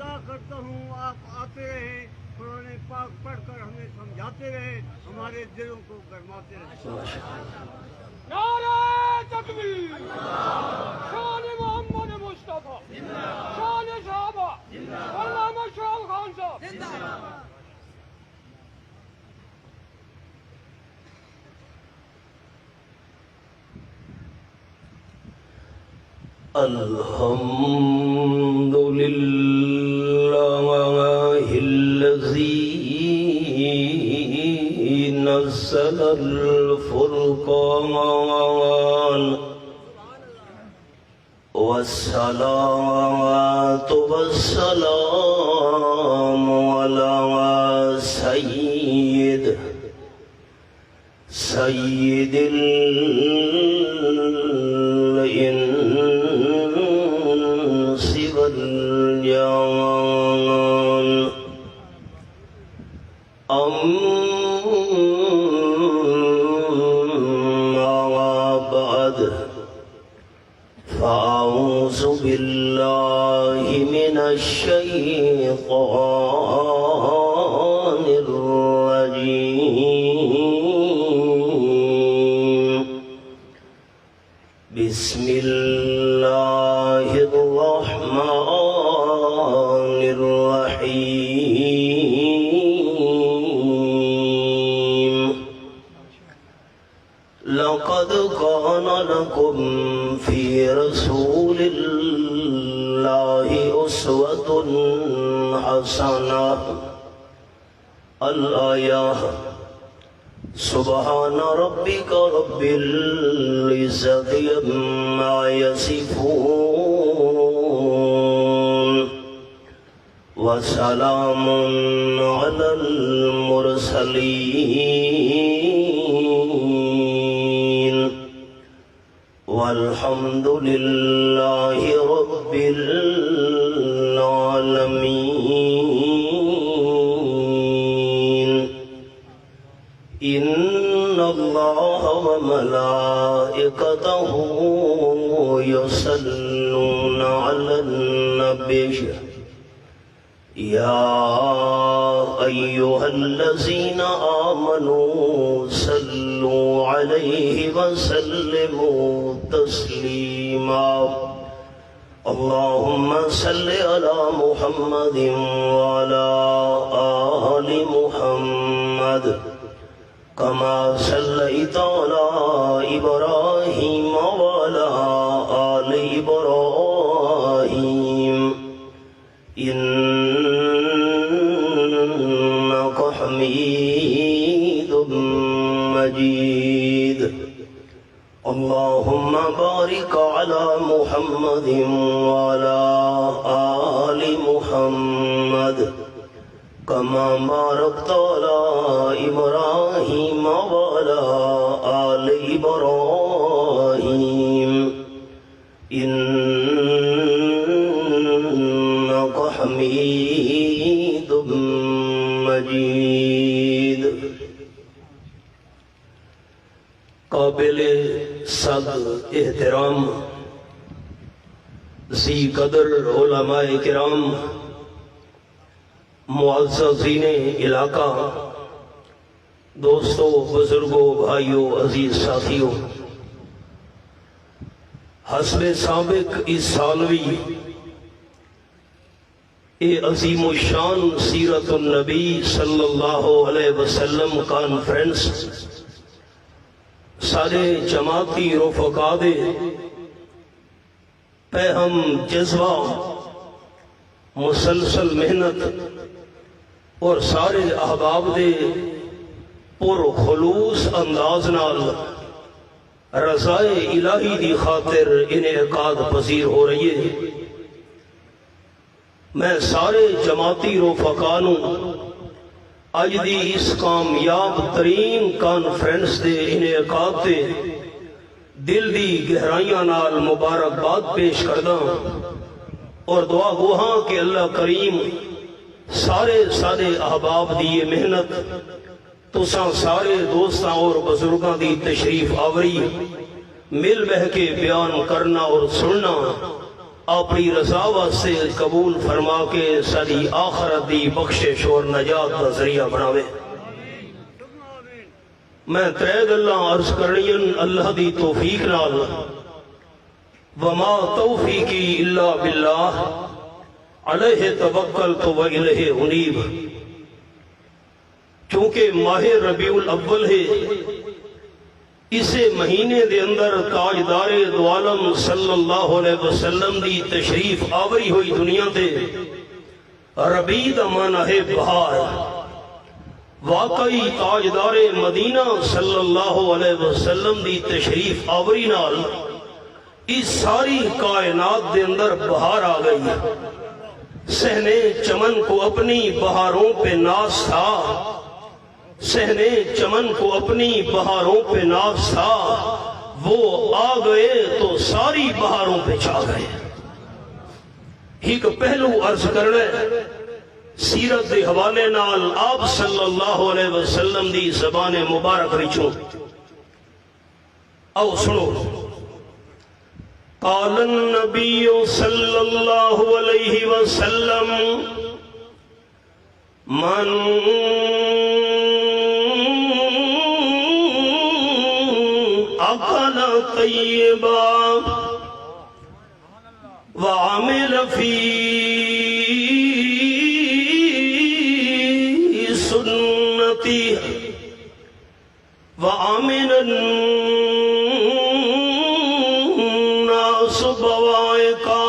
ادا کرتا ہوں آپ آتے رہے، قرآن پاک پڑھ کر ہمیں سمجھاتے رہے، ہمارے دلوں کو گرماتے رہے۔ نعرہ تکبیر، شان محمد مصطفیٰ، شان صحابہ، علامہ اشرف خان صاحب۔ الحمد لله الذي نزل الفرقان والصلاة والسلام على سيد الإنس والجان أما بعد فأعوذ بالله من الشيطان الرجيم بسم الله الرحمن الرحيم لقد كان لكم في رسول الله أسوة حسنة الآية سبحان ربك رب العزة عما يصفون وسلام على المرسلين والحمد لله رب العالمين إن الله وملائكته يصلون على النبي يا أيها الذين آمنوا صلوا عليه وسلموا تسليما اللهم صل على محمد وعلى آل محمد كما صليت على إبراهيم وعلى آل إبراهيم إنك حميد مجيد اللهم بارك على محمد وعلى آل محمد كما باركت على إبراهيم وعلى آل إبراهيم إنك حميد مجيد قابل صدر احترام ذی قدر علماء کرام، معززین علاقہ، دوستوں، بزرگوں، بھائیوں، عزیز ساتھیوں، حسب سابق اس سالوی اے عظیم الشان سیرت النبی صلی اللہ علیہ وسلم کانفرنس سارے جماعتی رفقا دے پہم جذبہ مسلسل محنت اور سارے احباب دے پر خلوص انداز نال رضائے الہی دی خاطر انعقاد پذیر ہو رہی ہے۔ میں سارے جماعتی رفقانوں اج دی اس کامیاب ترین کانفرنس دے انعقاد تے دل دی گہرائیاں نال مبارکباد پیش کرداں اور دعا گوہاں کہ اللہ کریم سارے احباب دی یہ محنت تساں سارے دوستاں اور بزرگاں دی تشریف آوری مل بہ کے بیان کرنا اور سننا اپنی رضا واسطے قبول فرما کے ساری آخرت دی بخشش اور نجات کا ذریعہ بناوے۔ میں ترے گلاں عرض کرنی اللہ دی توفیق نال، وما توفیقی الا باللہ علیہ توکلت و الیہ انیب۔ چونکہ ماہ ربیع الاول ہے، اسے مہینے دے اندر تاجدار دو عالم صلی اللہ علیہ وسلم دی تشریف آوری ہوئی دنیا تے۔ ربیع دا معنی ہے بہار۔ واقعی تاجدار مدینہ صلی اللہ علیہ وسلم دی تشریف آوری نال اس ساری کائنات دے اندر بہار آ گئی۔ صحنے چمن کو اپنی بہاروں پہ ناز تھا، صحنے چمن کو اپنی بہاروں پہ ناز تھا، وہ آ گئے تو ساری بہاروں پہ چھا گئے۔ ایک پہلو عرض کرنے سیرت دے حوالے نال آپ صلی اللہ علیہ وسلم دی زبان مبارک رچوں، او سنو۔ قال النبی صلی اللہ علیہ وسلم من اکل طیبا وعمل فی سنتی وآمن الناس بوائقہ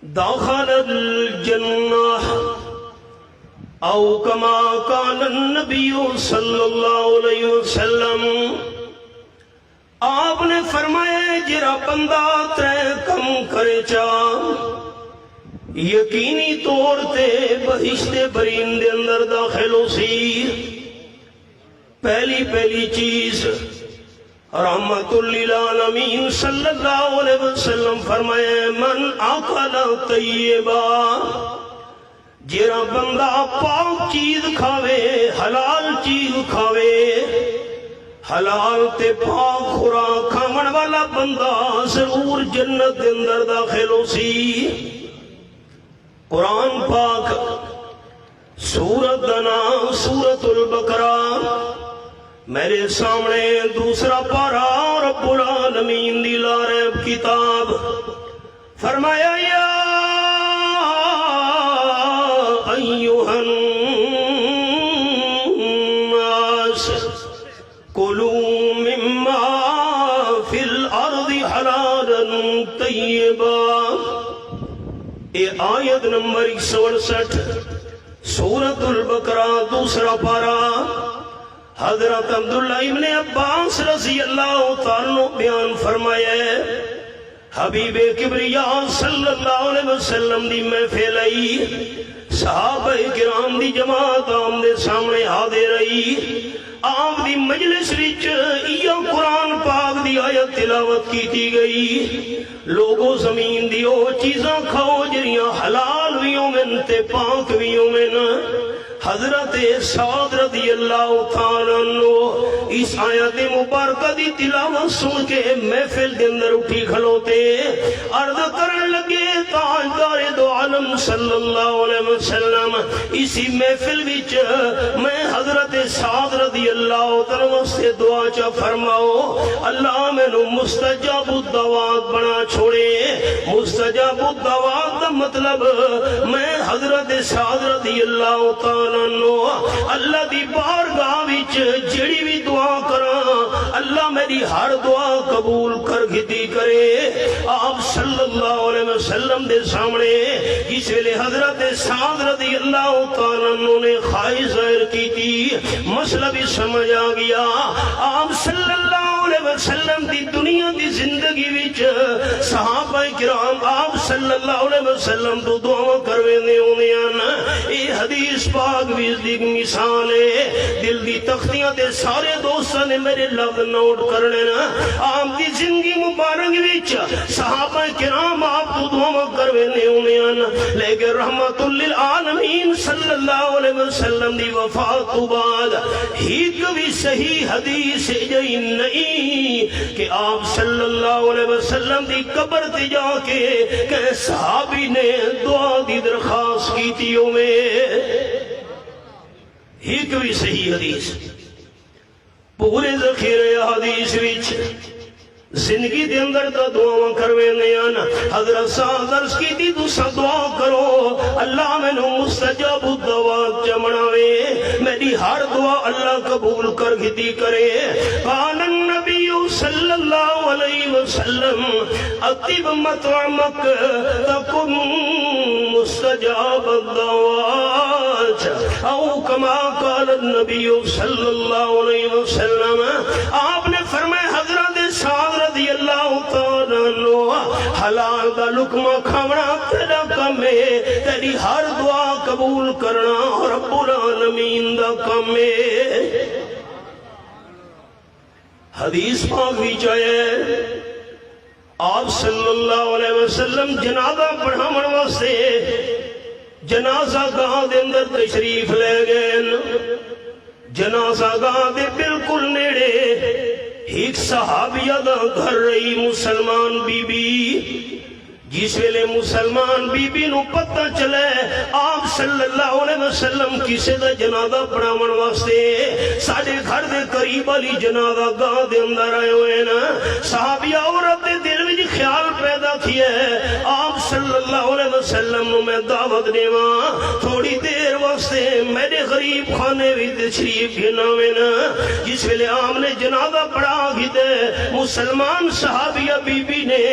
دخل الجنہ، او کما قال النبی صلی اللہ علیہ وسلم۔ آپ نے فرمایا جرا بندہ ترے کم کرے چاہ، یقینی طور تے بہشت برین دے اندر داخل ہو سی۔ پہلی چیز رحمت للعالمین صلی اللہ علیہ وسلم فرمائے من اکل طیبا، جرا بندہ پاک چیز کھاوے، حلال چیز کھاوے، حلال تے پاک خوراک کھاون والا بندہ ضرور جنت دے اندر داخل ہو سی۔ قرآن پاک سورت دنا سورت البقرہ میرے سامنے دوسرا پارا رب العالمین دی لا ریب کتاب فرمایا یا ایوہ الناس کلوا مما فی الارض حلالا طیبا۔ اے آیت نمبر 168 سورت البقرہ دوسرا پارا۔ حضرت عبداللہ ابن عباس رضی اللہ تعالیٰ بیان فرمایا حبیب کبریاء صلی اللہ علیہ وسلم دی محفل آئی، صحابہ کرام دی جماعت آم دے سامنے حاضر رہی، آپ دی مجلس وچ یہ قرآن پاک دی آیت تلاوت کی گئی، لوگوں زمین دی او چیزاں کھاؤ جریاں حلال ویوں من تے پاک ویوں من۔ حضرت سعد رضی اللہ تعالیٰ عنہ اس آیت مبارکہ دی تلاوت سن کے محفل دے اندر اٹھی کھلوتے، عرض کرن لگے تاجدار دو عالم صلی اللہ علیہ وسلم اسی محفل وچ میں حضرت سعد رضی اللہ تعالیٰ سے دعا چا فرماؤ اللہ میں نو مستجاب الدعوات بنا چھوڑے۔ مستجاب الدعوات دا مطلب میں حضرت سعد رضی اللہ تعالیٰ اللہ دی بارگاہ وچ جڑی بھی دعا کراں اللہ میری ہر دعا قبول کر گھتی کرے۔ آپ صلی اللہ علیہ وسلم دے سامنے اس ویلے حضرت سعد رضی اللہ تعالیٰ عنہ نے خواہش ظاہر کی تھی، مسئلہ بھی سمجھ آ گیا۔ آپ صلی اللہ علیہ وسلم دی دنیا دی زندگی وچ صحابہ کرام آپ صلی اللہ علیہ وسلم تو دعا کروے نے ہونے اے حدیث پاک پاک بھی اس دی مثال ہے دل دی تختیاں تے سارے دوستاں نے میرے لفظ نوٹ کرنے نا آپ دی زندگی مبارک وچ صحابہ کرام آپ تو دعا کروینے ہونے لیکن رحمت للعالمین صلی اللہ علیہ وسلم دی وفات تو بعد ایک بھی صحیح حدیث جئی نہیں کہ آپ صلی اللہ علیہ وسلم دی قبر تے جا کے کہ صحابی نے دعا دی درخواست کی تھی میں ایک بھی صحیح حدیث پورے ذخیرے حدیث وچ زندگی دے اندر تو دعا کروے نیانا حضرت صاحب درس کی تھی تو سا دعا کرو اللہ میں نو مستجاب الدعوات جمعناوے میری ہر دعا اللہ قبول کر گھتی کرے قال النبی صلی اللہ علیہ وسلم اطیب مطعمک تکم مستجاب الدعوات او کما قال النبی صلی اللہ علیہ وسلم آپ نے فرمایا حضرت صاحب رضی اللہ تعالیٰ عنہ حلال دا لقمہ کھاونا تیرا کم ہے تیری ہر دعا قبول کرنا رب العالمین دا کم ہے حدیث پاک بھی چاہے آپ صلی اللہ علیہ وسلم جنازہ پڑھاون واسطے جنازہ گاہ دے اندر تشریف لے گئے جنازہ گاہ دے بالکل نیڑے ایک صحابیہ دا گھر رہی مسلمان بی بی جس ویلے مسلمان بی بی نو پتہ چلے آپ صلی اللہ علیہ وسلم کسے دا جنازہ پڑھاون واسطے ساڑھے گھر دے قریب والی جنازہ گاہ دے اندر آئے ہوئے نا صحابیہ عورت دے دل میں خیال پیدا کیا ہے آپ صلی اللہ علیہ وسلم نو میں دعوت دیواں تھوڑی دیر واسطے میرے غریب خانے بھی تشریف گھناوے نا جس ویلے آپ نے جنازہ پڑھا گھتے مسلمان صحابیہ بی بی نے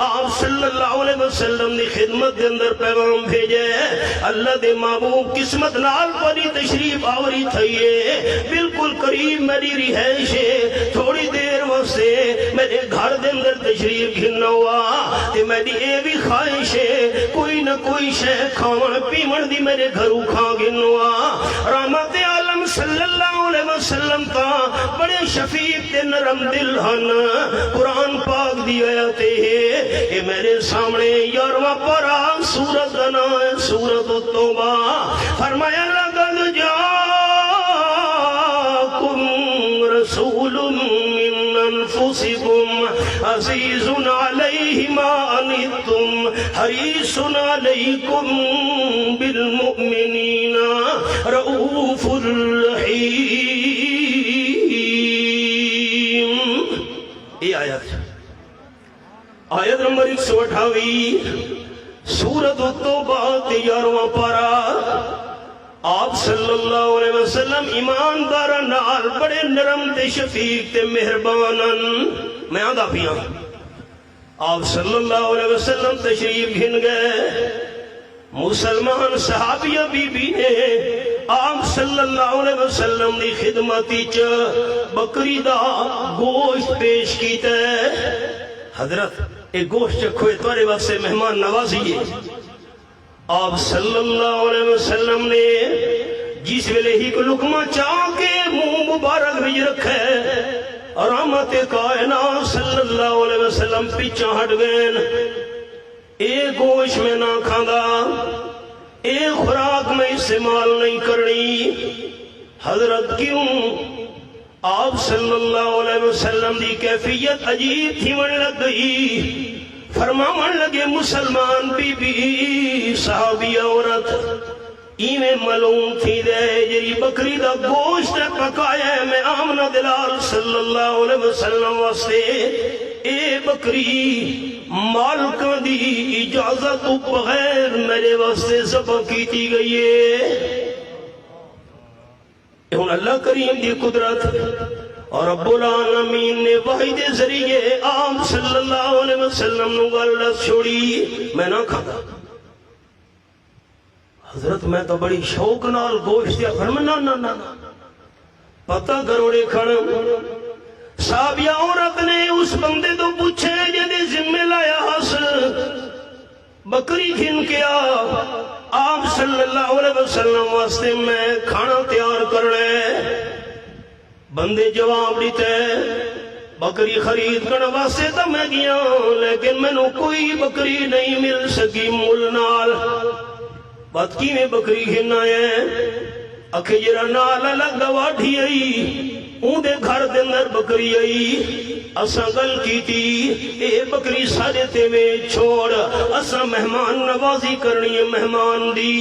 آپ صلی اللہ علیہ وسلم دی خدمت دے اندر پیغام بھیجے اللہ دے محبوب قسمت نال پری تشریف آوری تھئیے بالکل قریب میری رہائش ہے تھوڑی دیر واسطے میرے گھر دے اندر تشریف گھننا ہوا تے میری اے بھی خواہش ہے کوئی نہ کوئی شے کھاون پیون دی میرے گھروں کھا گھنوا رحمت عالم صلی اللہ علیہ وسلم تا بڑے شفیق تے نرم دل ہن قرآن پاک دی آیت ہے اے میرے سامنے یارواں پارا سورت دنا ہے سورت التوبہ فرمایا لقد جاءکم رسول من انفسکم عزیز علیہ ما عنتم حریص علیکم بالمؤمنین رؤوف الرحیم یہ آیت آیت نمبر 128 سورۃ التوبہ 11واں پارہ آپ صلی اللہ علیہ وسلم ایماندار نال بڑے نرم تے شفیق تے مہربانن میں آدھا پیاں آپ صلی اللہ علیہ وسلم تشریف گھن گئے مسلمان صحابیہ بی بی نے آپ صلی اللہ علیہ وسلم دی خدمتی چ بکری دا گوشت پیش کیتا ہے حضرت ایک گوشت چکھوئے توارے وقت سے مہمان نوازیے آپ صلی اللہ علیہ وسلم نے جس ویلے ہی کو لقمہ چاہ کے منہ مبارک بھی رکھے رحمت کائنات صلی اللہ علیہ وسلم پیچھا ہٹ گئے اے گوشت میں نہ کھاندہ اے خوراک میں استعمال نہیں کرنی حضرت کیوں آپ صلی اللہ علیہ وسلم دی کیفیت عجیب تھی من لگ گئی فرماون لگے مسلمان بی بی صحابی عورت ایمیں معلوم تھی دے جری بکری دا گوشت پکایا ہے میں آمنہ دلال صلی اللہ علیہ وسلم واسطے اے بکری مالکہ دی اجازت بغیر میرے واسطے ذبح کیتی گئی ہے ان اللہ کریم دی قدرت اور رب العالمین نے وحی دے ذریعے آپ صلی اللہ علیہ وسلم نو غلط چھوڑی میں نہ کھانا حضرت میں تو بڑی شوق نال گوشت دیا فرمانا نا نا نا پتہ کروڑے کھڑا صحابیہ عورت نے اس بندے تو پوچھے جدے ذمہ لایا حسن بکری گھن کیا آپ صلی اللہ علیہ وسلم واسطے میں کھانا تیار کرنا ہے. بندے جواب دیتے بکری خرید کرنے واسطے تو میں گیا لیکن میں نو کوئی بکری نہیں مل سکی مول نال. بات کی میں بکری گھنا ہے اکھے جرا نال الگ واڑھی آئی اون دے گھر دے اندر بکری آئی. اساں گل کیتی اے بکری سارے تے میں چھوڑ اساں مہمان نوازی کرنی ہے مہمان دی.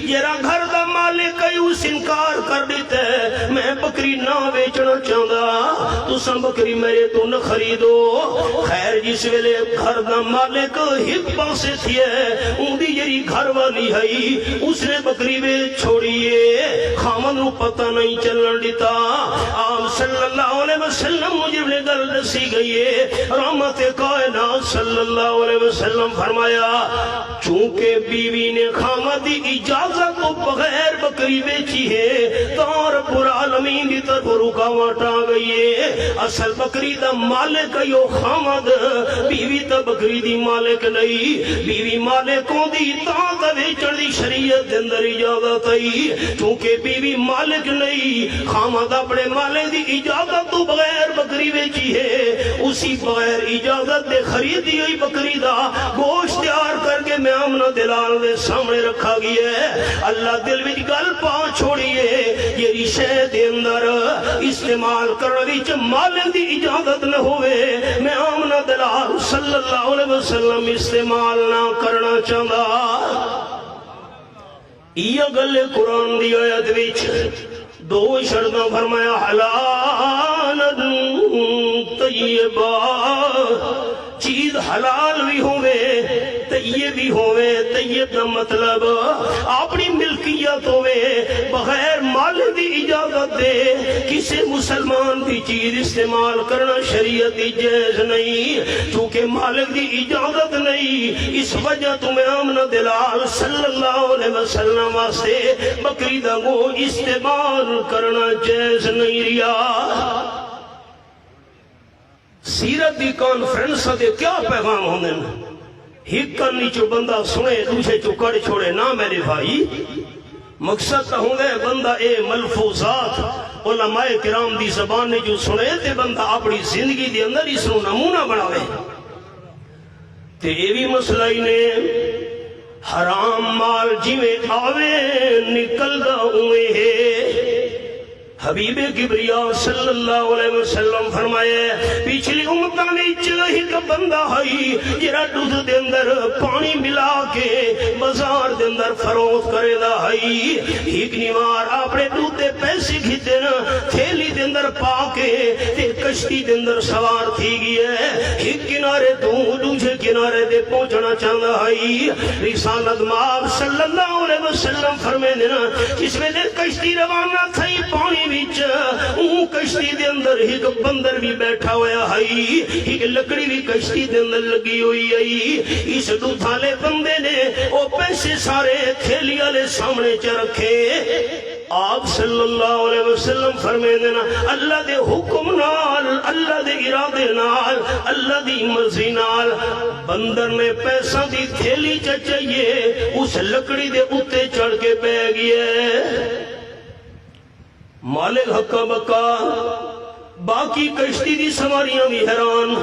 جرا گھر دا مالک اس انکار کر دیتا ہے میں بکری نہ بیچنا چاہتا تساں بکری میرے تو نہ خریدو. خیر جس ویلے گھر دا مالک ایک پاسے تھی ہے اون دی جری گھر والی ہے اس نے بکری بے چھوڑیے خامن نو پتہ نہیں چلن دیتا. آپ صلی اللہ علیہ وسلم مجھے نے گل دسی گئی ہے. رحمت کائنات صلی اللہ علیہ وسلم فرمایا چونکہ بیوی نے خامد دی اجازت کو بغیر بکری بیچی ہے تو رب العالمین دی طرف رکاوٹ آ گئی ہے. اصل بکری دا مالک یو خامد بیوی تا بکری دی مالک نہیں. بیوی مالکوں دی تا بیچن دی شریعت دے اندر اجازت ہے چونکہ بیوی مالک نہیں خامد اپنے مالک دی اجازت تو بغیر بکری بیچی ہے اسی بغیر اجازت دے خریدی ہوئی بکری دا گوشت تیار کر کے میں آمنہ دلال دے سامنے رکھا گیا ہے. اللہ دل وچ گل پا چھوڑیے یہ رشے دے اندر استعمال کرنے وچ مالک دی اجازت نہ ہوئے میں آمنہ دلال صلی اللہ علیہ وسلم استعمال نہ کرنا چاہتا. یہ گل قرآن دی آیت وچ دو شرطاں فرمایا حلالا طیبا چیز حلال بھی ہوئے طیب بھی ہوئے. طیب کا مطلب اپنی ملکیت ہوئے بغیر مالک دی اجازت دے کسی مسلمان دی چیز استعمال کرنا شریعت دی جائز نہیں چونکہ مالک دی اجازت نہیں. اس وجہ تمہیں آمنہ دلال صلی اللہ علیہ وسلم واسطے بکری دا گوشت استعمال کرنا جائز نہیں ریا. سیرت دی کانفرنس دے کیا پیغام ہونے ایک کرنی چو بندہ سنے دوسرے چو کڑ چھوڑے نہ میرے بھائی. مقصد تو ہوں گے بندہ اے ملفوظات علماء کرام دی زبان نے جو سنے تے بندہ اپنی زندگی دے اندر اس نو نمونہ بناوے. تے یہ بھی مسئلہ ہی نے حرام مال جویں آوے نکل دا ہوئے ہے. حبیب کبریا صلی اللہ علیہ وسلم فرمائے پچھلی امتہ نے ایک بندہ ہے جرا دودھ دے اندر پانی ملا کے بازار دے اندر فروخت کرے دا ہے. ایک نیوار اپنے دودھ دے پیسے کھیتے نا تھیلی دے اندر پا کے تے کشتی دے اندر سوار تھی گئی ہے. ایک کنارے تو دوسرے کنارے دے پہنچنا چاہتا ہے. رسالت مآب صلی اللہ علیہ وسلم فرمائے دینا جس میں نے کشتی روانہ تھی پانی اون کشتی دے اندر ایک بندر بھی بیٹھا ہوا ہے ایک لکڑی بھی کشتی دے اندر لگی ہوئی ہے. اس دودھالے بندے نے وہ پیسے سارے تھیلی والے سامنے چ رکھے. آپ صلی اللہ علیہ وسلم فرمائے دینا اللہ دے حکم نال اللہ دے ارادے نال اللہ دی مرضی نال بندر نے پیسہ دی تھیلی چاہیے اس لکڑی دے اتے چڑھ کے بہ گیا. مالک حقا بکا باقی کشتی دی سواریاں بھی حیران.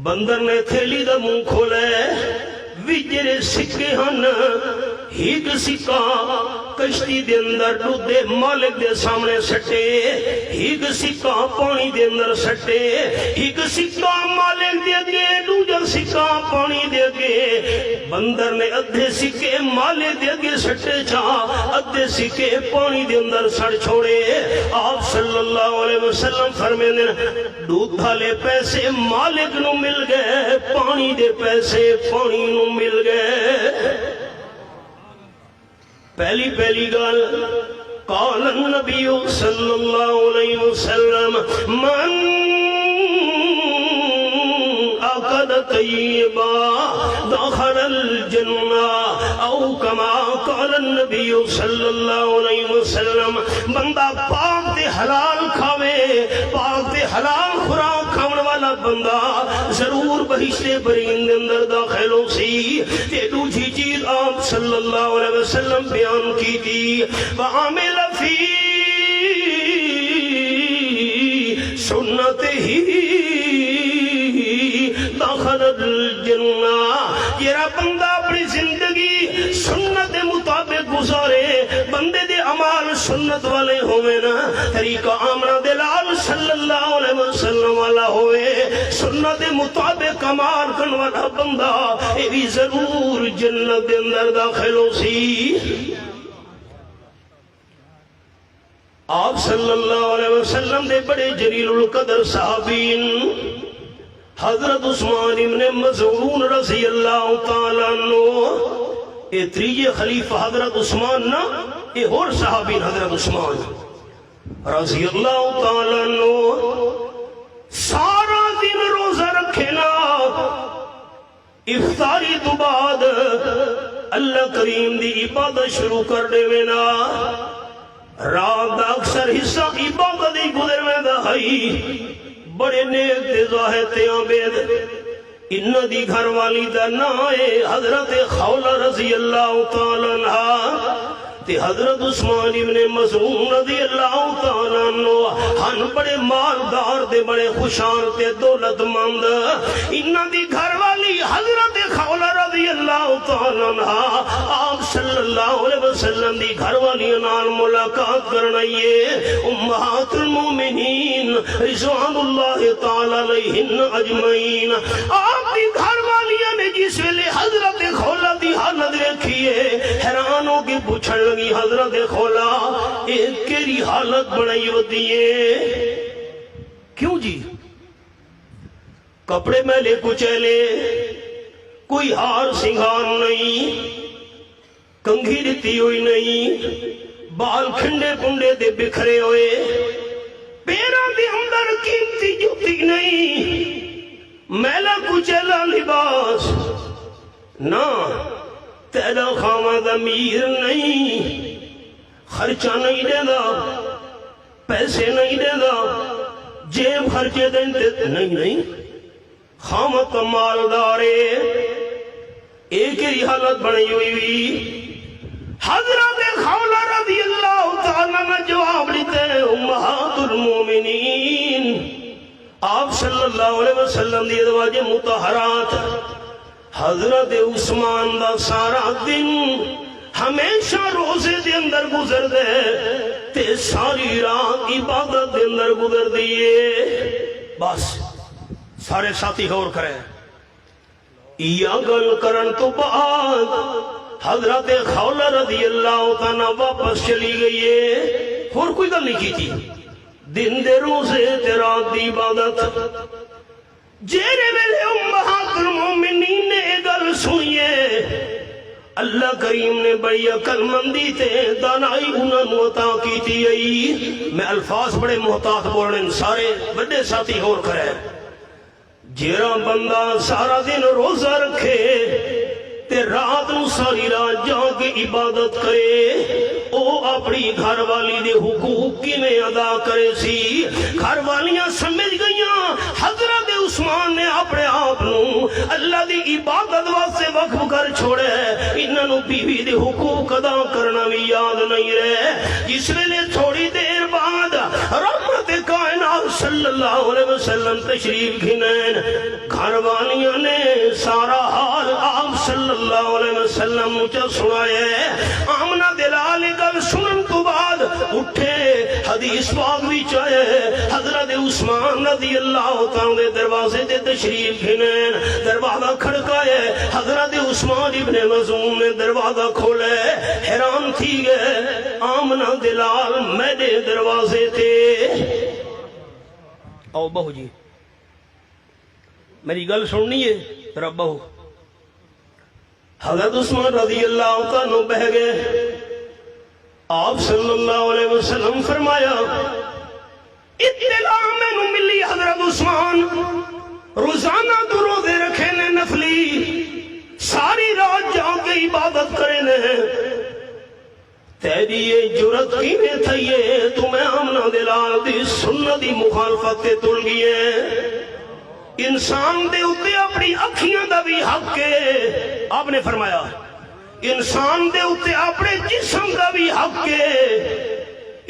بندر نے تھیلی دا منہ کھولے وجرے سکے ہن ایک سکا کشتی دے اندر دودھے مالک دے سامنے سٹے ایک سکا پانی دے اندر سٹے ایک سکا مالک دے اگے دوجا سکا پانی دے اگے. بندر نے ادھے سکے مالک دے اگے سٹے چاہ ادھے سکے پانی دے اندر سڑ چھوڑے. آپ صلی اللہ علیہ وسلم فرمائے دودھ دھالے پیسے مالک نو مل گئے پانی دے پیسے پانی نو مل گئے. پہلی گال قال النبی صلی اللہ علیہ وسلم من عقد طیبا دخل الجنہ او کما قال النبی صلی اللہ علیہ وسلم بندہ پاک دے حلال کھاوے پاک دے حلال خوراک کھاون والا بندہ ضرور بہشت برین دے اندر داخل ہو سی. تے دوجی چیز آپ صلی اللہ علیہ وسلم بیان کی تھی وعامل فی سنت ہی داخل الجنہ. یہ بندہ اپنی زندگی سنت مطابق گزارے, بندے دے اعمال سنت والے ہوئے نا, طریقہ آمنہ دلال صلی اللہ علیہ وسلم والا ہوئے, سنت مطابق اعمال کرنے والا بندہ یہ بھی ضرور جنت دے اندر داخل ہو سی. آپ صلی اللہ علیہ وسلم دے بڑے جلیل القدر صحابین حضرت عثمان ابن مظعون رضی اللہ تعالیٰ عنہ, اے تریجے خلیفہ حضرت عثمان نا, اے اور صحابین حضرت عثمان رضی اللہ تعالیٰ عنہ سارا دن روزہ رکھے نا, افطاری تو بعد اللہ کریم دی عبادت شروع کر دے وینا, رات دا اکثر حصہ عبادت ہی گزر میں دا ہائی, بڑے نیک دے ظاہر تے عبید. انہ دی گھر والی دا نائے حضرت خولہ رضی اللہ تعالیٰ عنہ تے حضرت عثمان ابن مظعون رضی اللہ تعالیٰ عنہ ہن بڑے مالدار دے بڑے خوشان تے دولت مند. انہ دی گھر والی حضرت خولہ رضی اللہ تعالیٰ عنہ آپ صلی اللہ علیہ وسلم دی گھر والی نال ملاقات کرنائیے. امہات المومنین رضوان اللہ تعالیٰ علیہن اجمعین, آپ دی گھر والیاں نے جس ویلے حضرت خولہ دی حالت دیکھیے حیران ہو کے پوچھن لگی, حضرت خولہ ایک کیری حالت بڑھائی ہوتی ہے, کیوں جی؟ کپڑے میلے کچیلے, کوئی ہار سنگار نہیں, کنگھی دیتی ہوئی نہیں, بال کھنڈے پنڈے دے بکھرے ہوئے, پیران دے اندر قیمتی جوتی نہیں, میلا کچیلا لباس نا, تیرا خامد امیر نہیں, خرچہ نہیں دینا, پیسے نہیں دینا, جیب خرچے دیتے نہیں, خامد مالدارے, ایک ہی حالت بنائی ہوئی. حضرت خولہ رضی اللہ تعالیٰ نے جواب لیتے ہیں امہات المومنین, آپ صلی اللہ علیہ وسلم دی ازواج مطہرات, حضرت عثمان دا سارا دن ہمیشہ روزے دے اندر گزر دے تے ساری رات عبادت دے اندر گزر دیئے. بس سارے ساتھی غور کریں, یا گل کرن تو بعد حضرت خولہ رضی اللہ تعالیٰ واپس چلی گئی ہے, اور کوئی گل نہیں کی تھی, دن دے روزے تے رات دی عبادت. جیرے ویلے امہات المومنین نے گل سنیے, اللہ کریم نے بڑی عقل مندی تے دانائی انہوں نے عطا کی تھی. میں الفاظ بڑے محتاط بولنے, سارے بڑے ساتھی غور کریں. جیرا بندہ سارا دن روزہ رکھے تے رات نو ساری رات جا کے عبادت کرے, او اپنی گھر والی دے حقوق کی میں ادا کرے سی. گھر والیاں سمجھ گئیاں حضرت عثمان نے اپنے آپ نو اللہ دی عبادت واسطے وقف کر چھوڑے, انہوں بیوی دے حقوق ادا کرنا بھی یاد نہیں رہے. جس ویلے تھوڑی دیر بعد رحمت کائنات صلی اللہ علیہ وسلم تشریف گھنین, گھر والیاں نے سارا حال آپ صلی اللہ علیہ وسلم مجھے سنائے. آمنہ دلال گل سنن تو بعد اٹھے, حدیث پاک بھی چاہے حضرت عثمان رضی اللہ تعالیٰ دروازے دے تشریف گھنین, دروازہ کھڑکائے, حضرت عثمان ابن مظعون نے دروازہ کھولے, حیران تھی گئے آمنہ دلال میرے دروازے تھے. او بہو جی میری گل سننی ہے ذرا بہو. حضرت عثمان رضی اللہ تعالیٰ بہ گئے, آپ صلی اللہ علیہ وسلم فرمایا اطلاع میں نو ملی حضرت عثمان روزانہ دو روزے رکھے نے نفلی, ساری رات جا کے عبادت کرے نے. تیری یہ جرت کی میں تھئیے تمہیں آمنہ دلال دی سنتی مخالفت تل گئے. انسان دے اتے اپنی اکھیاں دا بھی حق ہے. آپ نے فرمایا انسان دے اتے اپنے جسم دا بھی حق ہے،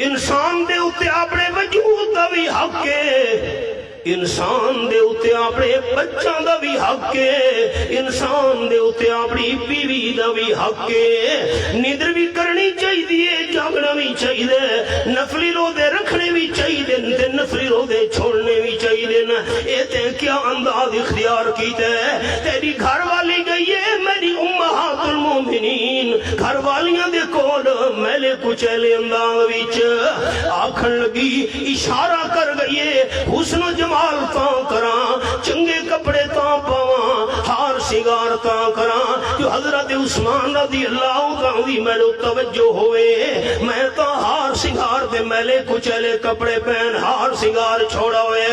انسان دے اتے اپنے وجود دا بھی حق ہے، انسان دے اتے اپنے بچوں دا بھی حق ہے، انسان دے اتے اپنی بیوی دا بھی حق ہے۔ نیندر بھی کرنی چاہیے، جاگنا بھی چاہیے، نفلی روزے رکھنے بھی چاہیے، نفلی روزے چھوڑنے بھی چاہیے۔ اے تے کیا انداز اختیار کیتا ہے؟ تیری گھر والی گئی ہے میری امہات المومنین، گھر والیاں دے کول میلے کچیلے انداز وچ آکھن لگی، اشارہ کر گئی ہے، حسن و جمال تاں کراں، چنگے کپڑے تاں پاواں، ہار سنگار تاں کراں، جو حضرت عثمان رضی اللہ عنہ میرے توجہ ہوئے، میں تاں ہار سنگار دے میلے کچیلے کپڑے پہن ہار سنگار چھوڑا ہوئے۔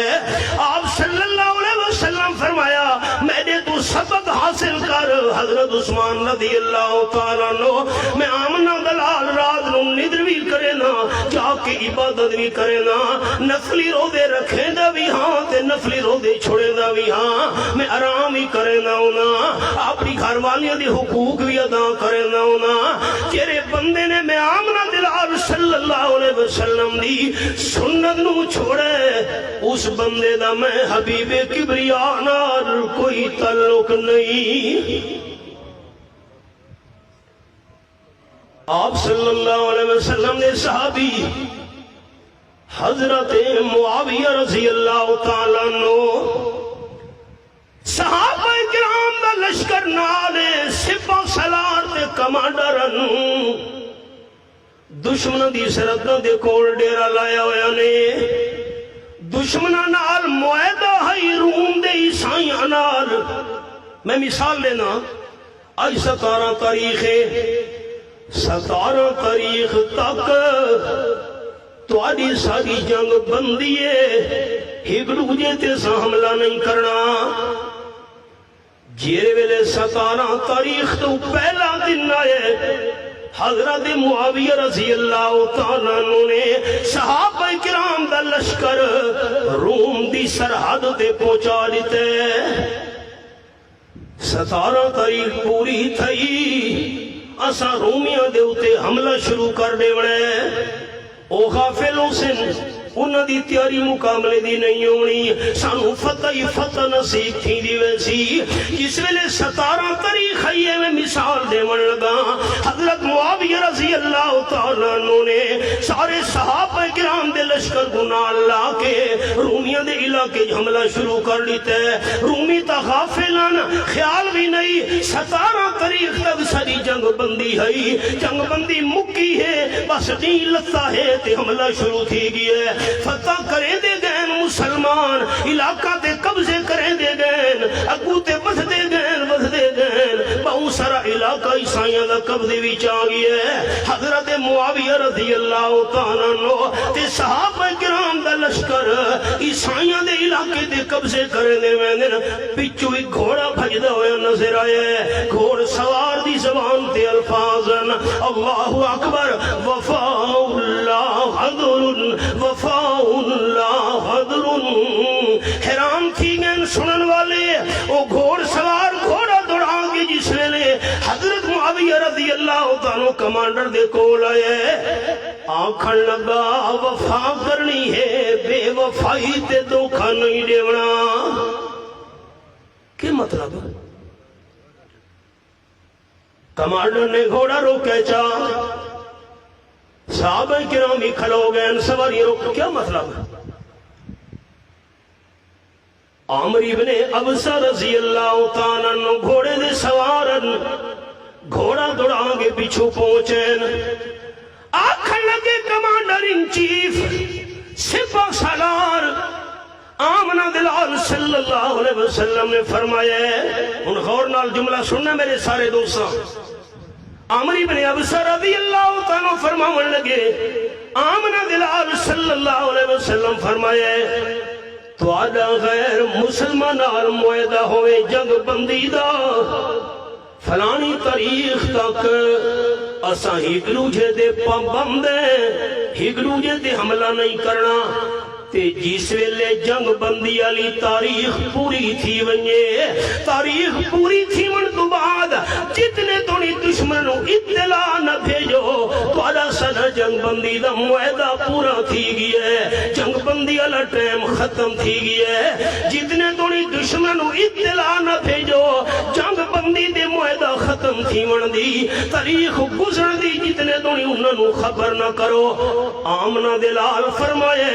آپ صلی اللہ علیہ وسلم فرمایا میرے تو سبق حاصل کر۔ حضرت عثمان رضی اللہ تعالیٰ عنہ میں آمنہ دلال رات نو ندر بھی کرے نا، جا کے عبادت بھی کرے نا، نفلی روزے رکھے دا بھی ہاں تے نفلی روزے چھوڑے دا بھی ہاں، میں آرام ہی کرے نا ہونا، اپنی گھر والیاں دے حقوق بھی ادا کرے نا ہونا۔ تیرے بندے نے میں آمنہ دلال صلی اللہ علیہ وسلم دی سنت نو چھوڑے، اس بندے دا میں حبیب کبریا نال کوئی تعلق نہیں۔ آپ صلی اللہ علیہ وسلم نے صحابی حضرت معاویہ رضی اللہ تعالیٰ عنہ صحابہ کرام دا لشکر نالے سپاہ سالار تے کمانڈرن دشمنوں دی سرحدوں دے کول ڈیرا لایا ہویا نے، دشمنوں نال معاہدہ ہے روم دے عیسائیاں نال۔ میں مثال لینا، آج 17 تاریخ ہے، 17 تاریخ تک تواڈی ساری جنگ بندی ہے، ایک دوجے تے حملہ نہیں کرنا۔ جیرے ویلے 17 تاریخ تو پہلا دن آئے، حضرت معاویہ رضی اللہ تعالیٰ عنہ نے صحابہ کرام دا لشکر روم دی سرحد تے پہنچا دیتے۔ 17 تاریخ پوری تھئی، اسا رومیاں دے اتے حملہ شروع کر دے بڑے، او غافل حسن انہاں دی تیاری مقابلے دی نہیں ہونی، سانو فتح ہی فتح نصیب تھی دی ویسی۔ جس ویلے 17 تاریخ ہے میں مثال دے من لگا، حضرت معاویہ رضی اللہ تعالیٰ عنہ نے سارے صحابہ کرام دے لشکر گناہ لا کے رومیاں دے علاقے حملہ شروع کر لیتے۔ رومی تا غافلان خیال بھی نہیں 17 تاریخ تک ساری جنگ بندی ہے، جنگ بندی مکی ہے، بس نہیں لتا ہے تے حملہ شروع تھی گیا ہے۔ فتح کریں دے گئے مسلمان، علاقہ تے قبضے کریں دے گئے، اگو تے بس دے گئے، بہت سارا علاقہ عیسائیاں دا قبضے بھی چاہ گیا ہے۔ حضرت معاویہ رضی اللہ تعالیٰ عنہ تے صحابہ کرام دا لشکر عیسائیاں دے علاقے دے قبضے کریں دے میں پچھو ایک گھوڑا بھجدا ہویا نظر آئے، گھوڑ سوار دی زبان تے الفاظن اللہ اکبر وفاء اللہ حضر وفاء اللہ حضر۔ حیران تھی گئے سنن والے، وہ گھوڑ سوار گھوڑا دوڑا کے جس ویلے حضرت معاویہ رضی اللہ تعالیٰ کمانڈر دے کول آئے، آنکھن لگا وفا کرنی ہے، بے وفائی تے دھوکھا نہیں دیونا۔ کیا مطلب؟ کمانڈر نے گھوڑا روکے چاہ، صحابہ کرام ہی کھلو گئے، سواری روک، کیا مطلب؟ عامر ابن ابسہ رضی اللہ تعالیٰ عنہ گھوڑے دے سوارن گھوڑا دوڑا کے پیچھو پہنچین، آکھن لگے کمانڈر ان چیف سپاہ سالار آمنہ دلال صلی اللہ علیہ وسلم نے فرمایا ہے، ان غور نال جملہ سننا میرے سارے دوستاں۔ عامر ابن ابسہ رضی اللہ تعالیٰ فرماون لگے، آمنہ دلال صلی اللہ علیہ وسلم فرمایا ہے تو آدھا غیر مسلمان آر معاہدہ ہوئے جنگ بندی دا، فلانی تاریخ تک اساں ایک دوجے دے پابند ہیں، ایک دوجے دے حملہ نہیں کرنا۔ تے جس ویلے جنگ بندی علی تاریخ پوری تھی ونجے، تاریخ پوری تھی من تو بعد جتنے تونی دشمنوں اطلاع نہ بھیجو توالا سنا جنگ بندی دا معاہدہ پورا تھی گیا، جنگ بندی علی ٹائم ختم تھی گیا، جتنے تونی دشمنوں اطلاع نہ بھیجو جنگ بندی دے معاہدہ ختم تھی من دی، تاریخ گزر دی جتنے تونی انہوں خبر نہ کرو۔ آمنہ دلال فرمائے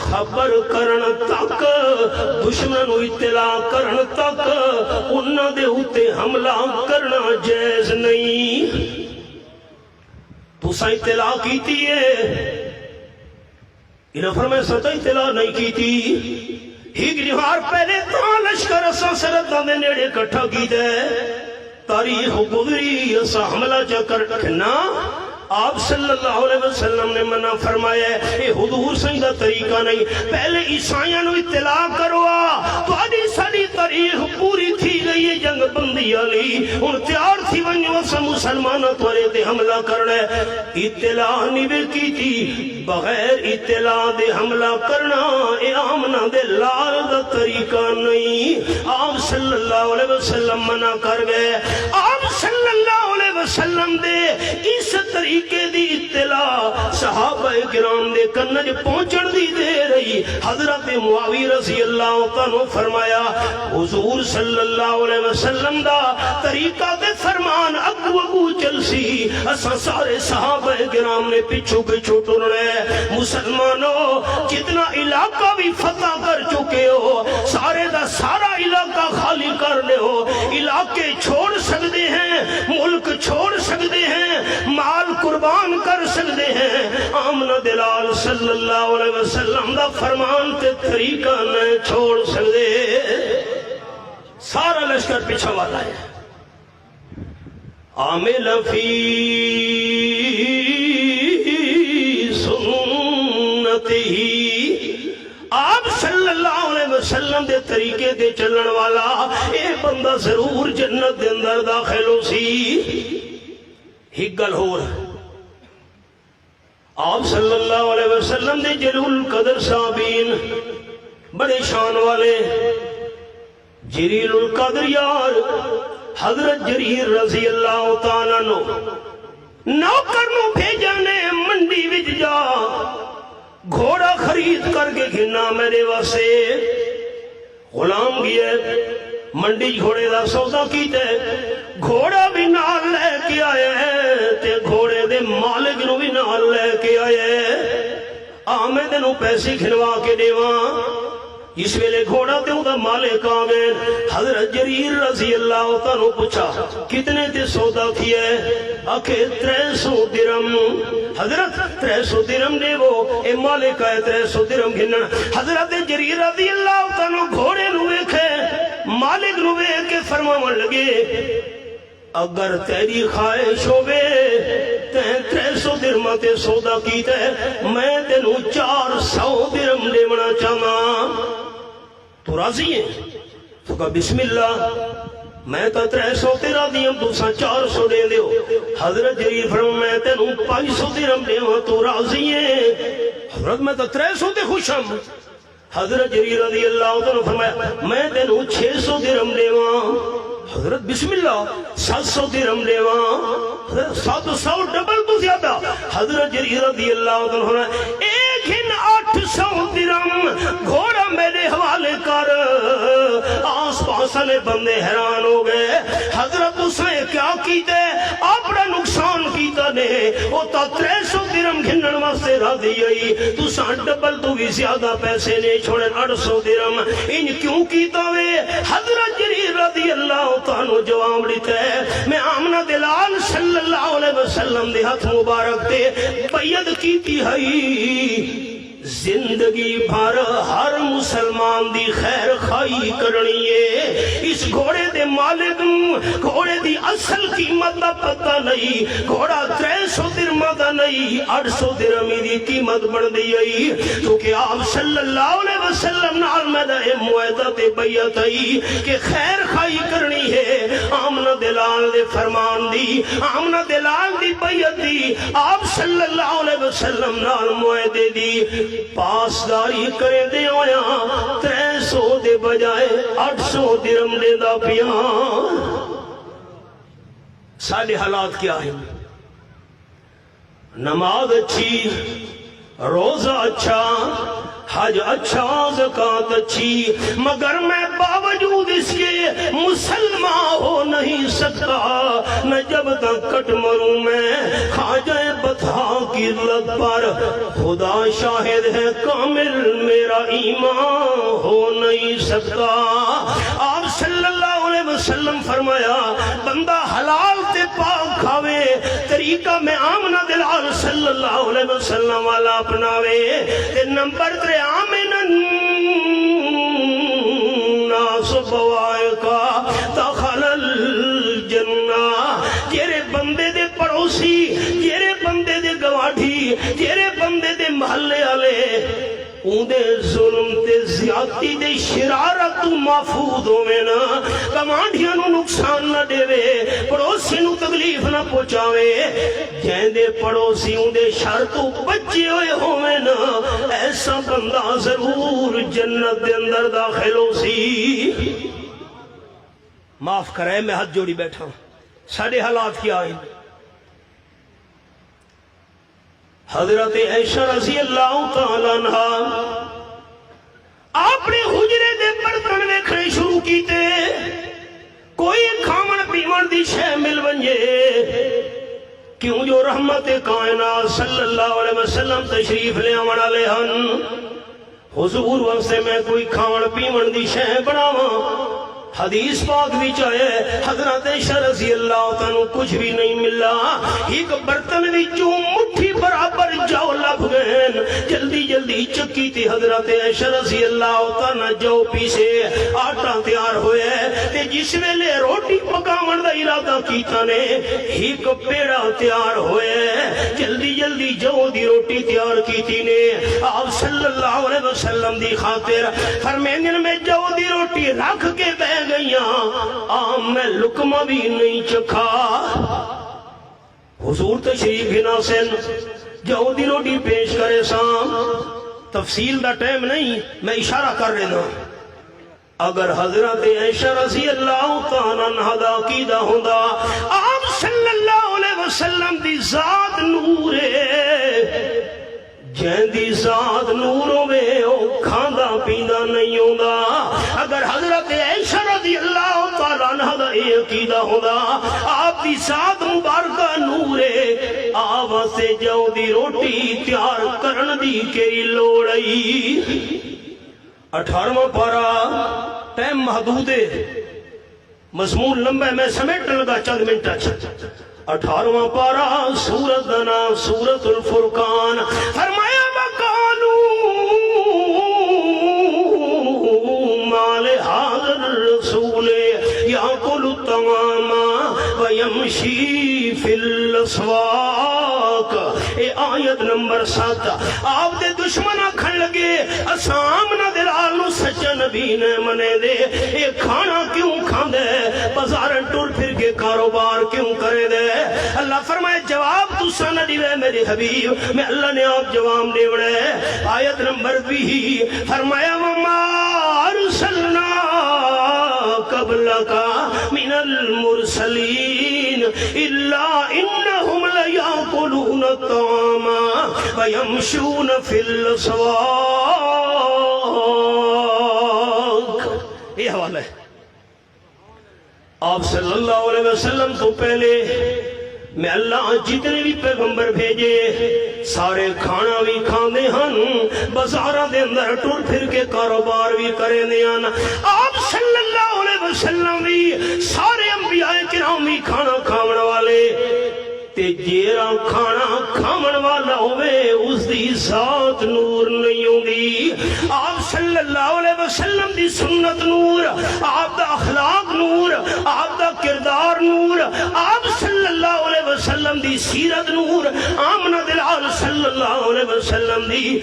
خبر کرن تک دشمنوں اطلاع کرن تک انہاں دے ہوتے حملہ کرنا جائز نہیں۔ تو سا اطلاع کیتی ہے، انہاں فرمائے ستا اطلاع نہیں کیتی، ہیک جہار پہلے تاں لشکر اساں سرحداں دے نیڑے کٹھا کی دے، تاریخ گزری اساں حملہ جا کر رکھنا۔ آپ صلی اللہ علیہ وسلم نے منع فرمایا ہے اے حضور سیدہ طریقہ نہیں، پہلے عیسائیاں نو اطلاع کرو تو آدھی ساری تاریخ پوری تھی گئی ہے جنگ بندی علی ان تیار تھی ونجو سا مسلمانہ توارے دے حملہ کرنا ہے، اطلاع نہیں کی تھی، بغیر اطلاع دے حملہ کرنا اے آمنہ دے لال دا طریقہ نہیں۔ آپ صلی اللہ علیہ وسلم منع کر گئے، آپ صلی اللہ علیہ وسلم دے اس طریقہ کہ دی اطلاع صحابہ کرام دے کنج پہنچن دی دے رہی، حضرت معاویہ رضی اللہ عنہ فرمایا حضور صلی اللہ علیہ وسلم دا طریقہ دے فرمان اگو اگو چل سی، اساں سارے صحابہ کرام نے پچھو پچھو ٹرنے، مسلمانوں جتنا علاقہ بھی فتح کر چکے ہو سارے دا سارا علاقہ خالی کر لے ہو، علاقے چھوڑ سکتے ہیں، ملک چھوڑ سکتے ہیں، مال قربان کر سکتے ہیں، آمنہ دلال صلی اللہ علیہ وسلم دا فرمان تے طریقہ نہ چھوڑ سکتے، سارا لشکر پیچھا والا ہے۔ عامل فی سنتہی، آپ صلی اللہ علیہ وسلم دے طریقے دے چلن والا اے بندہ ضرور جنت دے اندر داخل ہو سی۔ ہی گل ہو رہا آپ صلی اللہ علیہ وسلم دے جلیل القدر صحابین بڑے شان والے، جلیل القدر یار حضرت جریر رضی اللہ تعالیٰ عنہ نوکر نو بھیجانے منڈی وچ جا گھوڑا خرید کر کے گھنا میرے واسے، غلام گیا منڈی گھوڑے دا سودا کیتے، گھوڑا بھی نال لے کے آئے تے گھوڑے دے مالک نو بھی نال لے کے آئے، آمد نو پیسے کھنوا کے دیواں، اس ویلے گھوڑا تے دا مالک آ گئے، حضرت جریر رضی اللہ تعالیٰ پوچھا کتنے تے سودا کیا ہے؟ آکھے 300 درم، حضرت 300 درم دے وہ اے مالک آئے 300 درم گھنن، حضرت جریر رضی اللہ تعالیٰ گھوڑے نو ویکھے مالک نو ویکھ کے فرماون لگے اگر تیری خواہش ہوئے تین 300 درم تے سودا کیتا ہے میں تینوں 400 درم دیونا چاہاں، تو راضی ہے؟ تو کہا بسم اللہ، میں تا 300 تیرا دیم تو سا 400 دے دیو، حضرت جریر فرمایا میں تینوں 500 درم دیواں، تو راضی ہے؟ حضرت میں تا 300 تے خوش ہم، حضرت جریر رضی اللہ عنہ فرمایا میں تینوں 600 درم دیواں، حضرت بسم اللہ 700 درم دیواں، حضرت 700 ڈبل تو زیادہ، حضرت جریر رضی اللہ عنہ فرمایا ایک ہن 800 درم گھوڑا میرے حوالے کر، آس پاس والے بندے حیران ہو گئے، حضرت اس نے کیا کیتے اپنا نقصان کیتا نے، وہ تا 300 درم گھنن واسطے راضی آئی، تو سان ڈبل تو بھی زیادہ پیسے نے چھوڑے 800 درم، ان کیوں کیتا وے؟ حضرت جریر رضی اللہ تعالیٰ جواب لیتا ہے میں آمنہ دلال صلی اللہ علیہ وسلم دے ہاتھ مبارک تے بیعت کیتی ہے زندگی بھر ہر مسلمان دی خیر خائی کرنی ہے، اس گھوڑے دے مالک گھوڑے دی اصل قیمت دا پتہ نہیں، گھوڑا 300 درم دا نہیں 800 درہم دی قیمت بن دی آئی کیونکہ آپ صلی اللہ علیہ وسلم نال میدہ معاہدہ تے بیعت آئی کہ خیر خائی کرنی ہے آمنہ دلال دے فرمان دی آمنہ دلال دی بیعت دی آپ صلی اللہ علیہ وسلم نال معاہدے دی پاسداری کرے دے آیا 300 دے بجائے 800 درہم دے دا پیاں سارے حالات کیا ہیں نماز اچھی روزہ اچھا حج اچھا زکاة اچھی مگر میں باوجود اس کے مسلمان ہو نہیں سکتا نہ جب تک کٹ مروں میں خواجہ بطحا کی عزت پر خدا شاہد ہے کامل میرا ایمان ہو نہیں سکتا آپ صلی اللہ علیہ وسلم فرمایا بندہ حلال تے پاک کھاوے طریقہ میں آمنہ دلال صلی اللہ علیہ وسلم والا اپناوے تے نمبر 3 آمنن ناس بوائقا دخل الجنہ تیرے بندے دے پڑوسی تیرے بندے دے گواٹھی تیرے بندے دے محلے آلے اندے ظلم تے زیادتی دے شرارت تو محفوظ ہوئے نا کمانڈیاں نو نقصان نہ دے وے پڑوسی نو تکلیف نہ پہنچاوے جہن دے پڑوسی اندے شر تو بچے ہوئے ہوئے نا ایسا بندہ ضرور جنت دے اندر داخل ہو سی معاف کرے میں ہاتھ جوڑی بیٹھا ہوں سارے حالات کیا ہیں حضرت عائشہ رضی اللہ تعالیٰ عنہ اپنے حجرے دے برتن ویکھنے شروع کیتے کوئی کھاون پیون دی شے مل ونجے کیوں جو رحمت کائنات صلی اللہ علیہ وسلم تشریف لے آون والے ہن حضور واسطے میں کوئی کھاون پیون دی شے بناواں حدیث پاک بھی چاہے حضرت عائشہ رضی اللہ تعالیٰ کچھ بھی نہیں ملا ایک برتن بھی جو مٹھی برابر جاؤ لگ گئے جلدی جلدی چکی تھی حضرت عائشہ رضی اللہ تعالیٰ جو پیسے آٹا تیار ہوئے تے جس ویلے روٹی پکاون دا ارادہ کیتا نے ایک پیڑا تیار ہوئے جلدی جلدی جو دی روٹی تیار کیتی نے آپ صلی اللہ علیہ وسلم دی خاطر فرمینن میں جو دی روٹی رکھ کے بے گئیاں میں لکمہ بھی نہیں چکھا حضور تشریف ہنا سن جو دی روٹی پیش کرے سام تفصیل دا ٹائم نہیں میں اشارہ کر رہا اگر حضرت عائشہ رضی اللہ تعالیٰ عنہ دا عقیدہ ہوندا آپ صلی اللہ علیہ وسلم دی ذات نور ہے جہن دی ذات نور ہوئے او کھاندا پیندا نہیں ہوندا اگر حضرت عائشہ رضی اللہ تعالیٰ عنہ دا یہ عقیدہ ہوندا آپ دی ذات مبارکہ نور ہے آپ سے جو دی روٹی تیار کرن دی کئی لوڑئی 18واں پارا ٹائم محدود ہے مضمون لمبا ہے میں سمیٹ لگا چند منٹ 18واں پارا سورت دنا سورت الفرقان فرمایا وقالو مال حاضر رسول یاکل الطعام ویمشی فی الاسواق اے آیت نمبر 7 آپ دے دشمن آکھن لگے اسام نہ دلال نو سچا نبی نے منے دے اے کھانا کیوں کھان دے بازارن ٹور پھر کے کاروبار کیوں کرے دے اللہ فرمائے جواب تو سا نہ دیوے میرے حبیب میں اللہ نے آپ جواب دے وڑے آیت نمبر 20 فرمایا وما ارسلنا قبلک من المرسلین الا انہم لیاکلون الطعام ویمشون فی الاسواق یہ حوالہ ہے آپ صلی اللہ علیہ وسلم تو پہلے میں اللہ جتنے بھی پیغمبر بھیجے سارے کھانا بھی کھاندے ہن بازاراں دے اندر ٹر پھر کے کاروبار بھی کریندے ہن آپ صلی اللہ علیہ وسلم بھی سارے انبیاء کرام بھی کھانا کھاون والے تے جیرا کھانا کھامن والا ہوئے اس دی ذات نور نہیں ہوندی. آپ صلی اللہ علیہ وسلم دی سنت نور, آپ دا اخلاق نور, آپ دا کردار نور, آپ صلی اللہ علیہ وسلم دی سیرت نور, آمنہ دلال صلی اللہ علیہ وسلم دی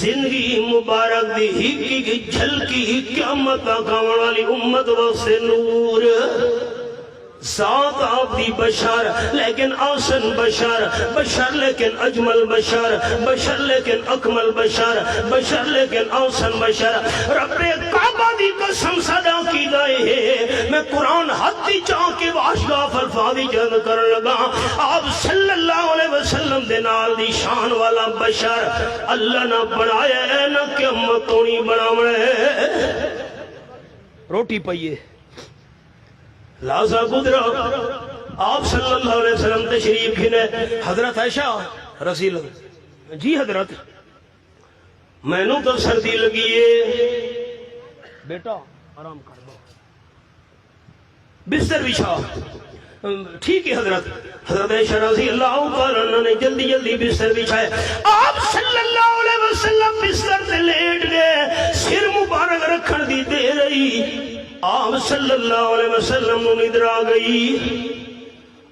زندگی مبارک دی ہکی کی جھلکی قیامت تک آنے والی امت واسطے نور. ذات آپ دی بشر لیکن آسن بشر, بشر لیکن اجمل بشر, بشر لیکن اکمل بشر, بشر لیکن آسن بشر. رب کعبہ دی قسم صدا کی دائے ہے, میں قرآن حد دی چاہ کے واشگاہ الفاظی جد کر لگا. آپ صلی اللہ علیہ وسلم دے نال دی شان والا بشر اللہ نہ بنایا ہے نہ قیامتوں نہیں بناوے. روٹی پئیے لازا گزرا, آپ صلی اللہ علیہ وسلم تشریف گھنے. حضرت عائشہ رضی اللہ, جی حضرت میں نو تو سردی لگی ہے, بیٹا آرام کر دو, بستر بچھا. ٹھیک ہے حضرت. حضرت عائشہ رضی اللہ عنہ نے جلدی جلدی بستر بچھائے. آپ صلی اللہ علیہ وسلم بستر سے لیٹ گئے, سر مبارک رکھن دی دے رہی. آپ صلی اللہ علیہ وسلم نو ندر آ گئی.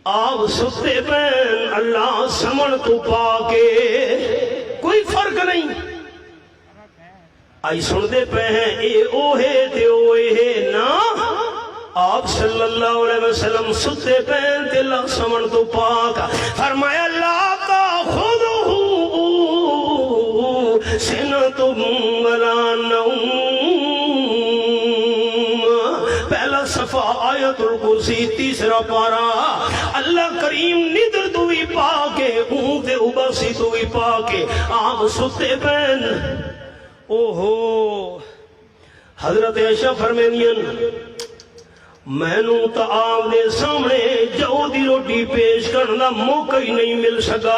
آپ ستے پین اللہ سمن تو پا کے کوئی فرق نہیں. آئی سن دے پین اے اوہے تے اوہے نا. آپ صلی اللہ علیہ وسلم ستے پین تے اللہ سمن تو پاک. فرمایا لا تاخذہ سنۃ ولا نوم. صفا آیت الکرسی تیسرا پارا. اللہ کریم ندر تو بھی پاکے, اونتے اباسی تو بھی پاکے. آپ ستے پین اوہو. حضرت عائشہ فرمینین میں نو تا آپ دے سامنے جو دی روٹی پیش کرنا موقع ہی نہیں مل سکا.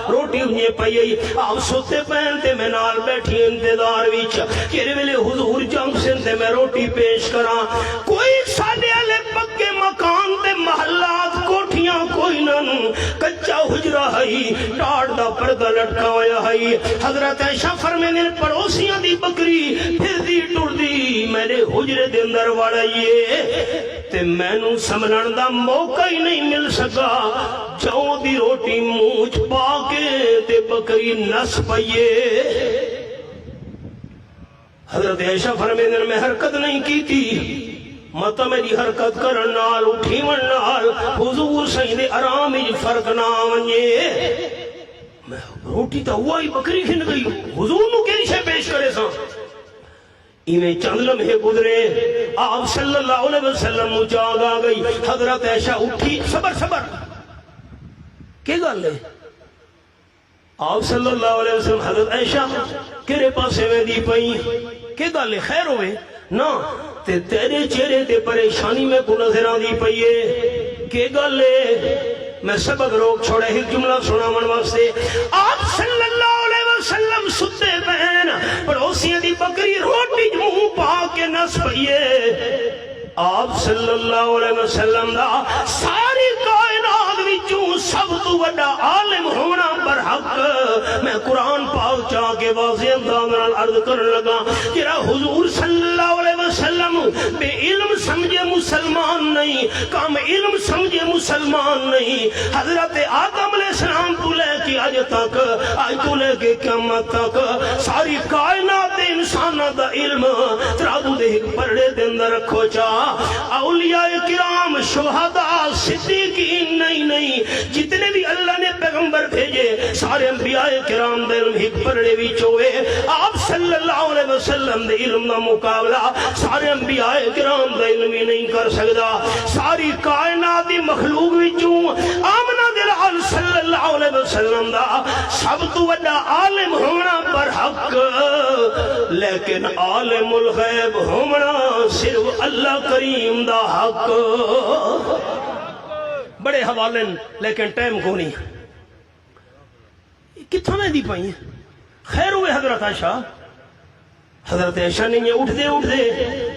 روٹی انہیں پئی, آپ سوتے پہنتے میں نال بیٹھی انتظار ویچ کیرے ویلے حضور جنگ سنتے میں روٹی پیش کراں. کوئی سادے والے پکے مکان تے محلات کوٹھیاں کوئی نن, کچا حجرہ ہے, ٹاٹ دا پردہ لٹکا ہویا ہے. حضرت عائشہ فرمینے پڑوسیاں دی بکری پھر دی ٹر دی میرے حجرے دے اندر وڑائیے تے میں نو سمجھن دا موقع ہی نہیں مل سکا. جو دی روٹی مونچ پا کے تے بکری نس پئیے. حضرت عائشہ فرمینے میں حرکت نہیں کی تھی, مطا میری حرکت کرن نال اٹھیون نال حضور سید آرام ہی فرق نہ ونجے. میں روٹی تا ہوا ہی بکری کھن گئی, حضور نو کیری شے پیش کرے سا. انہیں چند لمحے گزرے, آپ صلی اللہ علیہ وسلم جاگ آ گئی. حضرت عائشہ اٹھی, صبر صبر کیا گل ہے. آپ صلی اللہ علیہ وسلم حضرت عائشہ کیرے پاسے میں دی پئی, کیا گل ہے خیر ہوئے نا. تے تیرے چہرے تے پریشانی میں کو نظر آ دی پئی ہے, کیا گل ہے. میں سبق روک چھوڑے ایک جملہ سنا من واسطے. آپ صلی اللہ علیہ وسلم ستے بہن پڑوسیاں دی بکری روٹی منہ پا کے نس پئیے. آپ صلی اللہ علیہ وسلم دا ساری کائنات وچوں سب تو بڑا عالم ہونا برحق. میں قرآن پاک چاہ کے واضح انداز نال عرض کرنے لگا کہ حضور صلی اللہ علیہ وسلم بے علم سمجھے مسلمان نہیں, کم علم سمجھے مسلمان نہیں. حضرت آدم علیہ السلام تو لے کے آج تک, آج تو لے کے قیامت تک ساری کائنات انسانہ دا علم ترادو دے ایک پرڑے دے اندر رکھو چاہ. اولیاء کرام شہداء صدیقین نہیں, جتنے بھی اللہ نے پیغمبر بھیجے سارے انبیاء کرام دے علم ایک پرڑے بھی چوئے. آپ صلی اللہ علیہ وسلم دے علم دا مقابلہ سارے انبیاء کرام دے علم ہی نہیں کر سکتا. ساری کائنات دی مخلوق وچوں آمنہ دلال صلی اللہ علیہ وسلم دا سب تو بڑا عالم ہونا برحق, لیکن عالم الغیب ہونا صرف اللہ کریم دا حق. بڑے حوالے لیکن ٹائم کو نہیں. کتھاں میں دی پائی خیر ہوئے. حضرت عائشہ حضرت عائشہ نے یہ اٹھ دے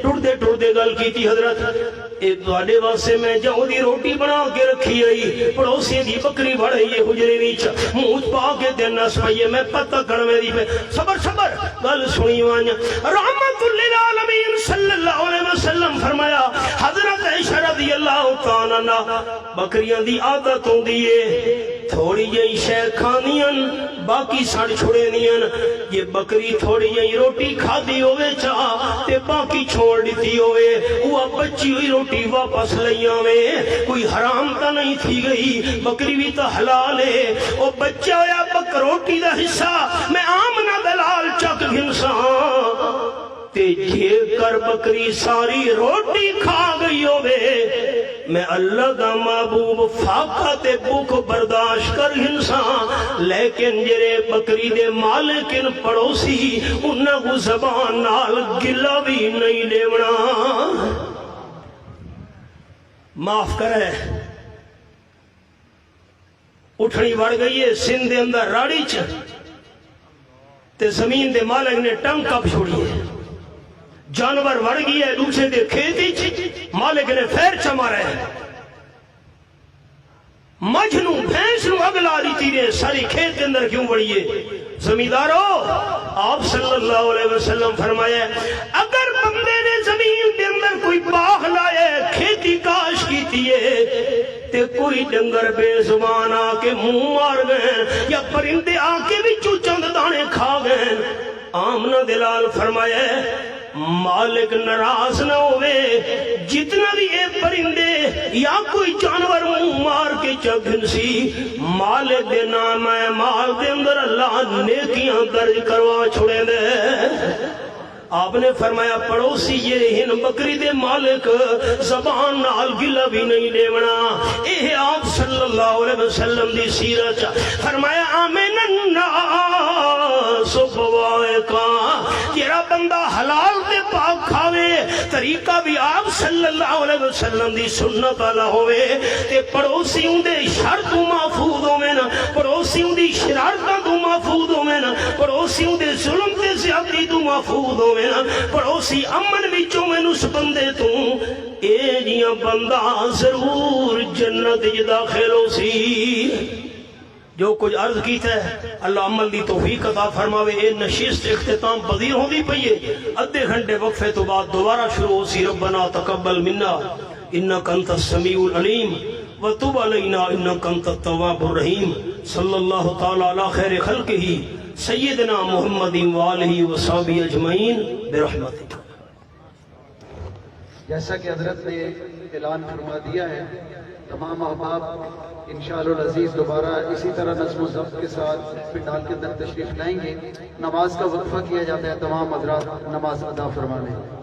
ٹوٹ دے گل کی تھی. حضرت تواڈے واسطے میں جاؤ دی روٹی بنا کے رکھی آئی پڑوسی دی بکری بڑھائی حجرے وچ منہ پا کے تے نس پئی میں پتہ کڑ میری پہ صبر صبر گل سنی وان رحمت للعالمین صلی اللہ علیہ وسلم فرمایا حضرت عائشہ رضی اللہ تعالی عنہا بکریاں دی عادت ہوندی ہے تھوڑی جئی شے کھانیاں باقی سڑ چھڑے نیاں یہ بکری تھوڑی جئی روٹی کھادی ہوئے چاہ تے باقی چھوڑ دیتی ہوئے وہ بچی ہوئی روٹی واپس لیاں میں کوئی حرام تا نہیں تھی گئی بکری بھی تا حلال ہے وہ بچہ ہویا بک روٹی دا حصہ میں آمنہ دلال چک گھنساں تے جے کر بکری ساری روٹی کھا گئی ہوئے میں اللہ دا محبوب فاقہ تے بھوک برداشت کر انسان لیکن جرے بکری دے مالکن پڑوسی انہاں کو زبان نال گلا بھی نہیں لیونا معاف کرے اٹھنی بڑھ گئی ہے سندھ دے اندر راڑی چ تے زمین دے مالک نے ٹنگ کپ چھوڑی ہے جانور وڑ گئی ہے دوسرے دے کھیتی چ مالک نے پھیر چما رہے مجھنو بھینس نو اگلا دیتی نے ساری کھیت کے اندر کیوں بڑھئیے زمیندارو آپ صلی اللہ علیہ وسلم فرمایا اگر بندے نے زمین کے اندر کوئی باغ لائے کھیتی کاش کیتی ہے تے کوئی ڈنگر بے زبان آ کے منہ مار گئے یا پرندے آ کے بھی چند دانے کھا گئے آمنہ دلال فرمایا مالک ناراض نہ ہوئے جتنا بھی اے پرندے یا کوئی جانور منہ مار کے چگن سی مالک دے نام ہے مال دے اندر اللہ نیکیاں درج کروا چھوڑے دے آپ نے فرمایا پڑوسی یہ ہن بکری دے مالک زبان نال گلا بھی نہیں لیونا اے آپ صلی اللہ علیہ وسلم دی سیرت فرمایا آمین الناس بوائقا جیرا بندہ حلال دے پاک کھاوے طریقہ بھی آپ صلی اللہ علیہ وسلم دی سنت والا ہوئے تے پڑوسیوں دے شر تو محفوظ ہوئے نا پڑوسیوں دی شرارتاں تو محفوظ ہوئے نا پڑوسیوں دے ظلم تے زیادتی تو محفوظ ہوئے پڑوسی امن وچوں میں نس بندے تو اے جیاں بندہ ضرور جنت داخل ہو سی جو کچھ عرض کیتا ہے اللہ عمل دی توفیق عطا فرماوے اے نشست اختتام پذیر ہو دی پئیے ادھے گھنٹے وقفے تو بعد دوبارہ شروع ہو سی ربنا تقبل منا انک انت السمیع العلیم وتب علینا انک انت التواب الرحیم صلی اللہ تعالی علی خیر خلقہ سیدنا محمد وآلہ وصحبہ اجمعین برحمتک جیسا کہ حضرت نے اعلان فرما دیا ہے تمام احباب انشاءاللہ العزیز دوبارہ اسی طرح نظم و ضبط کے ساتھ پنڈال کے اندر تشریف لائیں گے نماز کا وقفہ کیا جاتا ہے تمام حضرات نماز ادا فرما لیں